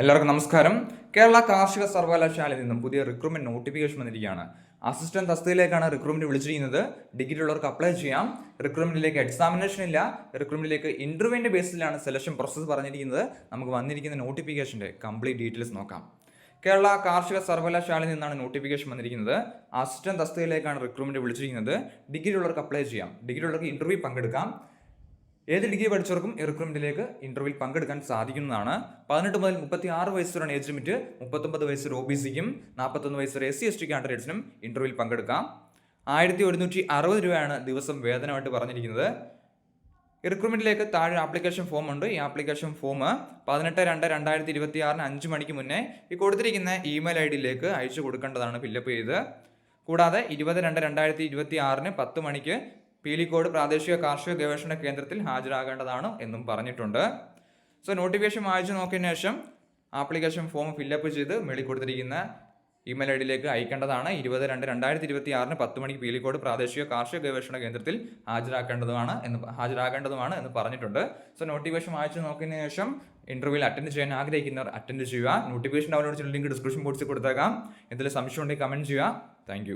എല്ലാവർക്കും നമസ്കാരം. കേരള കാർഷിക സർവകലാശാലയിൽ നിന്നും പുതിയ റിക്രൂട്ട്മെന്റ് നോട്ടിഫിക്കേഷൻ വന്നിരിക്കുകയാണ്. അസിസ്റ്റന്റ് തസ്തികയിലേക്കാണ് റിക്രൂട്ട്മെന്റ് വിളിച്ചിരിക്കുന്നത്. ഡിഗ്രി ഉള്ളവർക്ക് അപ്ലൈ ചെയ്യാം. റിക്രൂട്ട്മെന്റിലേക്ക് എക്സാമിനേഷൻ ഇല്ല. റിക്രൂട്ട്മെന്റിലേക്ക് ഇന്റർവ്യൂവിന്റെ ബേസിലാണ് സെലക്ഷൻ പ്രോസസ്സ് പറഞ്ഞിരിക്കുന്നത്. നമുക്ക് വന്നിരിക്കുന്ന നോട്ടിഫിക്കേഷന്റെ കംപ്ലീറ്റ് ഡീറ്റെയിൽസ് നോക്കാം. കേരള കാർഷിക സർവകലാശാലയിൽ നിന്നാണ് നോട്ടിഫിക്കേഷൻ വന്നിരിക്കുന്നത്. അസിസ്റ്റന്റ് തസ്തികയിലേക്കാണ് റിക്രൂട്ട്മെന്റ് വിളിച്ചിരിക്കുന്നത്. ഡിഗ്രി ഉള്ളവർക്ക് അപ്ലൈ ചെയ്യാം. ഡിഗ്രി ഉള്ളവർക്ക് ഇന്റർവ്യൂ പങ്കെടുക്കാം. ഏത് ഡിഗ്രി പഠിച്ചവർക്കും ഈ റിക്രൂട്ട്മെന്റിലേക്ക് ഇന്റർവ്യൂവിൽ പങ്കെടുക്കാൻ സാധിക്കുന്നതാണ്. 18 മുതൽ 36 വയസ്സ് വരെയാണ് ഏജ് ലിമിറ്റ്. 39 വയസ്സ് OBCക്കും 41 വയസ്സ് SC/ST കാൻഡിഡേറ്റ്സിനും ഇന്റർവ്യൂവിൽ പങ്കെടുക്കാം. 1160 രൂപയാണ് ദിവസം വേതനമായിട്ട് പറഞ്ഞിരിക്കുന്നത്. ഈ റിക്രൂട്ട്മെന്റിലേക്ക് താഴെ ആപ്ലിക്കേഷൻ ഫോം ഉണ്ട്. ഈ ആപ്ലിക്കേഷൻ ഫോം 18/2/2026 5 മണിക്ക് മുന്നേ ഈ കൊടുത്തിരിക്കുന്ന ഇമെയിൽ ID അയച്ചു കൊടുക്കേണ്ടതാണ് ഫില്ലപ്പ് ചെയ്ത്. കൂടാതെ 20/2/2026 10 മണിക്ക് പീലിക്കോട് പ്രാദേശിക കാർഷിക ഗവേഷണ കേന്ദ്രത്തിൽ ഹാജരാകേണ്ടതാണ് എന്നും പറഞ്ഞിട്ടുണ്ട്. സോ നോട്ടിഫിക്കേഷൻ വായിച്ചു നോക്കിയതിനു ശേഷം ആപ്ലിക്കേഷൻ ഫോം ഫില്ലപ്പ് ചെയ്ത് മേളിൽ കൊടുത്തിരിക്കുന്ന ഇമെയിൽ ID അയക്കേണ്ടതാണ്. 20/2/2026 10 മണിക്ക് പീലിക്കോട് പ്രാദേശിക കാർഷിക ഗവേഷണ കേന്ദ്രത്തിൽ ഹാജരാകേണ്ടതുമാണ് എന്ന് പറഞ്ഞിട്ടുണ്ട്. സോ നോട്ടിഫിക്കേഷൻ വായിച്ചു നോക്കിയതിനു ശേഷം ഇന്റർവ്യൂവിൽ അറ്റൻഡ് ചെയ്യാൻ ആഗ്രഹിക്കുന്നവർ അറ്റൻഡ് ചെയ്യുക. നോട്ടിഫിക്കേഷൻ ഡൗൺലോഡ് ചെയ്യുന്ന ലിങ്ക് ഡിസ്ക്രിപ്ഷൻ ബോക്സിൽ കൊടുത്തേക്കാം. എന്തെങ്കിലും സംശയം ഉണ്ടെങ്കിൽ കമന്റ് ചെയ്യുക. താങ്ക്